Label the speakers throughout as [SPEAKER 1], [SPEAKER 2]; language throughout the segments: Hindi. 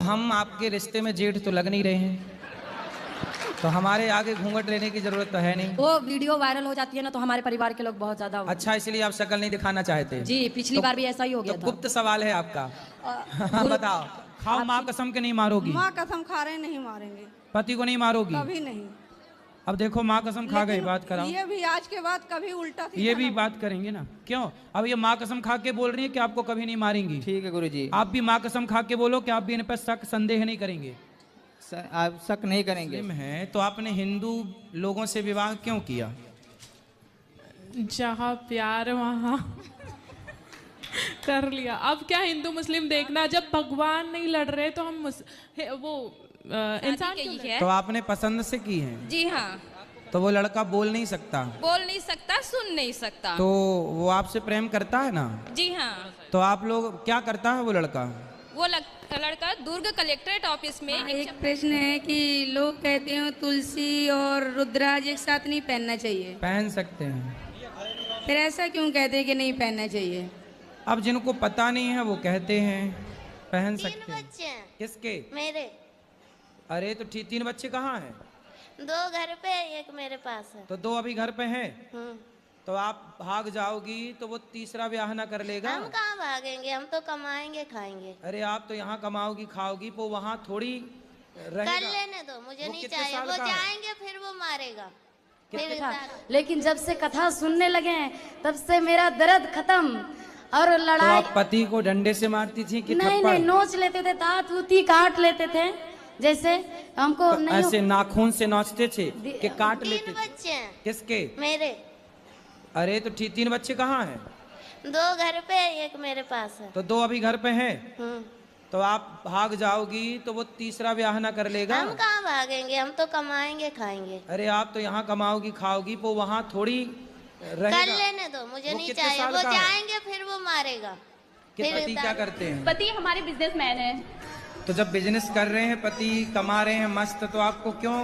[SPEAKER 1] हम आपके रिश्ते में जेठ तो लग नहीं रहे हैं, तो हमारे आगे घूंघट लेने की जरूरत तो है नहीं।
[SPEAKER 2] वो वीडियो वायरल हो जाती है ना, तो हमारे परिवार के लोग बहुत ज्यादा।
[SPEAKER 1] अच्छा, इसलिए आप शक्ल नहीं दिखाना चाहते?
[SPEAKER 2] जी, पिछली बार भी ऐसा ही हो गया
[SPEAKER 1] तो
[SPEAKER 2] था।
[SPEAKER 1] गुप्त सवाल है आपका। बताओ, खाओ माँ कसम के नहीं मारोगी?
[SPEAKER 3] माँ कसम खा रहे नहीं मारेंगे।
[SPEAKER 1] पति को नहीं मारोगी?
[SPEAKER 3] कभी नहीं।
[SPEAKER 1] अब देखो माँ कसम खा गई, बात कराओ।
[SPEAKER 3] ये भी आज के बाद कभी उल्टा सीधा
[SPEAKER 1] ये भी
[SPEAKER 3] ना
[SPEAKER 1] बात करेंगे ना? क्यों? अब ये माँ कसम खा के बोल रही है कि आपको कभी नहीं मारेंगी।
[SPEAKER 4] ठीक है गुरुजी।
[SPEAKER 1] आप भी माँ कसम खा के बोलो कि आप भी इन पर शक संदेह नहीं करेंगे।
[SPEAKER 4] आप शक नहीं करेंगे।
[SPEAKER 1] मुस्लिम है तो आपने हिंदू लोगों से विवाह क्यों किया?
[SPEAKER 5] जहाँ प्यार वहाँ कर लिया। अब क्या हिंदू मुस्लिम देखना, जब भगवान नहीं लड़ रहे तो हम इंसान क्यों
[SPEAKER 2] है।
[SPEAKER 1] तो आपने पसंद से की है?
[SPEAKER 6] जी हाँ।
[SPEAKER 1] तो वो लड़का बोल नहीं सकता?
[SPEAKER 6] बोल नहीं सकता, सुन नहीं सकता।
[SPEAKER 1] तो वो आपसे प्रेम करता है ना?
[SPEAKER 6] जी हाँ।
[SPEAKER 1] तो आप लोग क्या करता है वो लड़का?
[SPEAKER 6] वो लड़का दुर्ग कलेक्ट्रेट ऑफिस में
[SPEAKER 3] एक प्रश्न है कि लोग कहते हैं तुलसी और रुद्राज एक साथ नहीं पहनना चाहिए।
[SPEAKER 1] पहन सकते हैं।
[SPEAKER 3] फिर ऐसा क्यों कहते हैं कि नहीं पहनना चाहिए?
[SPEAKER 1] अब जिनको पता नहीं है वो कहते हैं पहन सकते हैं।
[SPEAKER 7] बच्चे हैं
[SPEAKER 1] किसके?
[SPEAKER 7] मेरे।
[SPEAKER 1] अरे तो ठीक, 3 बच्चे कहाँ हैं?
[SPEAKER 7] 2 घर पे, एक मेरे पास है।
[SPEAKER 1] तो 2 अभी घर पे हैं। तो आप भाग जाओगी तो वो तीसरा ब्याह ना कर लेगा?
[SPEAKER 7] हम कहाँ भागेंगे, हम तो कमाएंगे खाएंगे।
[SPEAKER 1] अरे आप तो यहाँ कमाओगी खाओगी, वो वहाँ थोड़ी रहेगा।
[SPEAKER 7] कर लेने दो, मुझे नहीं चाहिए। वो जाएंगे फिर वो मारेगा।
[SPEAKER 2] लेकिन जब से कथा सुनने लगे हैं तब से मेरा दर्द खत्म। और
[SPEAKER 1] तो
[SPEAKER 2] लड़ाई
[SPEAKER 1] आप पति को डंडे से मारती थी कि
[SPEAKER 2] नहीं
[SPEAKER 1] थप्पड़?
[SPEAKER 2] नहीं, नोच लेते थे, दांत उती काट लेते थे। जैसे हमको
[SPEAKER 1] तो
[SPEAKER 2] नहीं
[SPEAKER 1] ऐसे नाखून से नोचते थे कि काट
[SPEAKER 7] 3
[SPEAKER 1] लेते थे?
[SPEAKER 7] बच्चे हैं
[SPEAKER 1] किसके?
[SPEAKER 7] मेरे।
[SPEAKER 1] अरे तो ठीक, 3 बच्चे कहाँ हैं?
[SPEAKER 7] 2 घर पे, एक मेरे पास है।
[SPEAKER 1] तो 2 अभी घर पे हैं। तो आप भाग जाओगी तो वो तीसरा ब्याह ना कर लेगा?
[SPEAKER 7] हम कहाँ भागेंगे, हम तो कमाएंगे खाएंगे।
[SPEAKER 1] अरे आप तो यहाँ कमाओगी खाओगी, वो वहाँ थोड़ी रहेगा।
[SPEAKER 7] कर लेने दो, मुझे नहीं चाहिए। वो जाएंगे फिर वो मारेगा।
[SPEAKER 1] कि पति क्या करते हैं?
[SPEAKER 8] पति हमारे बिजनेसमैन है।
[SPEAKER 1] तो जब बिजनेस कर रहे हैं, पति कमा रहे हैं मस्त, तो आपको क्यों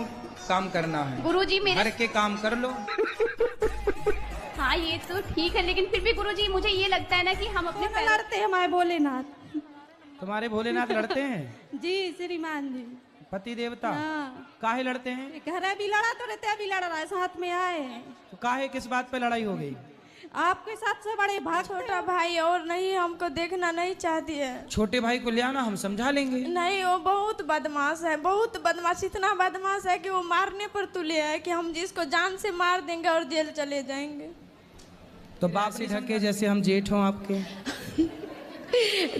[SPEAKER 1] काम करना है?
[SPEAKER 8] गुरुजी मेरे
[SPEAKER 1] घर के काम कर लो।
[SPEAKER 8] हाँ ये तो ठीक है, लेकिन फिर भी गुरुजी मुझे ये लगता है ना कि हम अपने
[SPEAKER 3] लड़ते हैं हमारे भोलेनाथ।
[SPEAKER 1] तुम्हारे भोलेनाथ लड़ते हैं?
[SPEAKER 3] जी श्रीमान जी।
[SPEAKER 1] पति देवता?
[SPEAKER 3] हाँ।
[SPEAKER 1] काहे लड़ते हैं?
[SPEAKER 3] घर अभी लड़ा तो रहते, अभी लड़ रहा है, साथ में आए हैं।
[SPEAKER 1] तो काहे, किस बात पे लड़ाई हो गई?
[SPEAKER 3] आपके साथ से बड़े भाई, छोटा भाई और नहीं, हमको देखना नहीं चाहती है।
[SPEAKER 1] छोटे भाई को ले आना, हम समझा लेंगे।
[SPEAKER 3] नहीं, वो बहुत बदमाश है, बहुत बदमाश। इतना बदमाश है कि वो मारने पर तुले है कि हम जिसको जान से मार देंगे और जेल चले जाएंगे।
[SPEAKER 1] तो बाप से ढके जैसे हम जेठ हों आपके।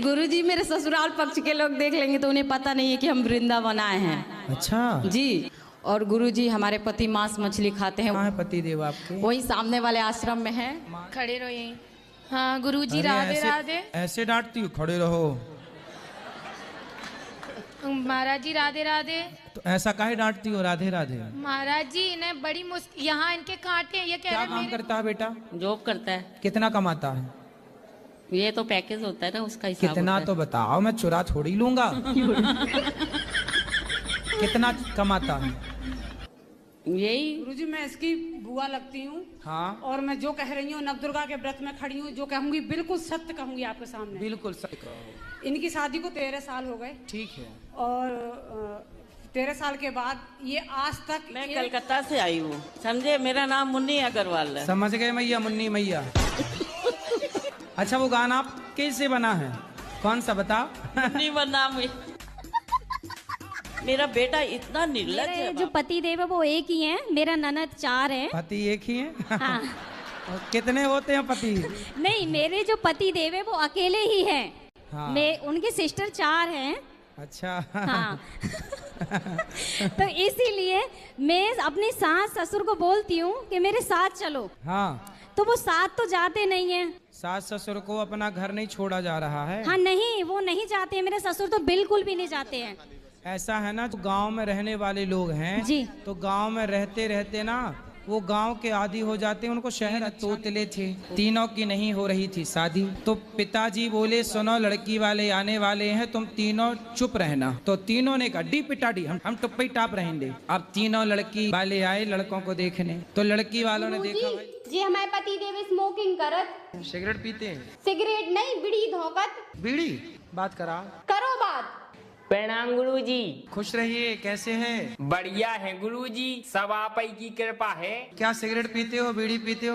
[SPEAKER 2] गुरुजी मेरे ससुराल पक्ष के लोग देख लेंगे तो उन्हें पता नहीं है कि हम वृंदावन आए हैं।
[SPEAKER 1] अच्छा
[SPEAKER 2] जी। और गुरुजी हमारे पति मांस मछली खाते हैं।
[SPEAKER 1] कहाँ है पति देव आपके?
[SPEAKER 2] वही सामने वाले आश्रम में है।
[SPEAKER 6] खड़े रहो यहीं। हाँ गुरुजी,
[SPEAKER 1] अरे
[SPEAKER 6] राधे
[SPEAKER 1] ऐसे-
[SPEAKER 6] राधे।
[SPEAKER 1] ऐसे डांटती हूँ? खड़े रहो।
[SPEAKER 6] महाराज जी राधे राधे।
[SPEAKER 1] तो ऐसा काहे डांटती हो? राधे राधे।
[SPEAKER 6] महाराज जी इन्हें बड़ी मुश्किल, यहाँ इनके कांटे हैं। ये कह
[SPEAKER 1] क्या
[SPEAKER 6] रहे
[SPEAKER 1] काम करता है बेटा?
[SPEAKER 2] जॉब करता है।
[SPEAKER 1] कितना कमाता है?
[SPEAKER 2] ये तो पैकेज होता है ना, उसका हिसाब
[SPEAKER 1] कितना
[SPEAKER 2] होता
[SPEAKER 1] तो बताओ, मैं चुरा थोड़ी लूंगा। कितना कमाता है?
[SPEAKER 2] है। यही
[SPEAKER 9] गुरुजी मैं इसकी बुआ लगती हूँ।
[SPEAKER 1] हाँ।
[SPEAKER 9] और मैं जो कह रही हूँ नवदुर्गा के व्रत में खड़ी हूँ, जो कहूंगी बिल्कुल सत्य कहूंगी आपके सामने।
[SPEAKER 1] बिल्कुल सही कहो।
[SPEAKER 9] इनकी शादी को 13 साल हो गए।
[SPEAKER 1] ठीक है।
[SPEAKER 9] और 13 साल के बाद ये आज तक
[SPEAKER 10] मैं कलकत्ता से आई हूँ, समझे। मेरा नाम मुन्नी अग्रवाल है।
[SPEAKER 1] समझ गए मैया, मुन्नी मैया। अच्छा वो गाना आप कैसे बना है? कौन सा बता?
[SPEAKER 10] मुन्नी बना मेरा बेटा इतना निर्लज है।
[SPEAKER 8] मेरे जो पति देव है वो एक ही है, मेरा ननद 4 है।
[SPEAKER 1] पति एक ही है?
[SPEAKER 8] हाँ।
[SPEAKER 1] और कितने होते हैं पति?
[SPEAKER 8] नहीं, मेरे जो पति देव है वो अकेले ही हैं।
[SPEAKER 1] हाँ।
[SPEAKER 8] मैं उनके सिस्टर 4 हैं।
[SPEAKER 1] अच्छा।
[SPEAKER 8] हाँ। तो इसीलिए मैं अपने सास ससुर को बोलती हूँ कि मेरे साथ चलो।
[SPEAKER 1] हाँ।
[SPEAKER 8] तो वो साथ तो जाते नहीं है।
[SPEAKER 1] सास ससुर को अपना घर नहीं छोड़ा जा रहा है?
[SPEAKER 8] हाँ नहीं, वो नहीं जाते हैं। मेरे ससुर तो बिल्कुल भी नहीं जाते हैं।
[SPEAKER 1] ऐसा है ना, जो गांव में रहने वाले लोग हैं
[SPEAKER 8] जी,
[SPEAKER 1] तो गांव में रहते रहते ना वो गांव के आदी हो जाते हैं, उनको शहर तोतले थे। तीनों की नहीं हो रही थी शादी, तो पिताजी बोले सुनो लड़की वाले आने वाले हैं, तुम तीनों चुप रहना। तो तीनों ने कहा डी पिटाडी, हम टुप्पी टाप रहेंगे। अब तीनों लड़की वाले आए लड़कों को देखने, तो लड़की वालों ने देखा भाई
[SPEAKER 8] जी हमारे पति देव स्मोकिंग करत,
[SPEAKER 1] सिगरेट पीते हैं।
[SPEAKER 8] सिगरेट नहीं बीड़ी धोकत।
[SPEAKER 1] बीड़ी बात करा
[SPEAKER 8] करो बात।
[SPEAKER 11] प्रणाम गुरुजी।
[SPEAKER 1] खुश रहिए, कैसे हैं?
[SPEAKER 11] बढ़िया है गुरुजी, सब आप ही की कृपा है।
[SPEAKER 1] क्या सिगरेट पीते हो, बीड़ी पीते हो?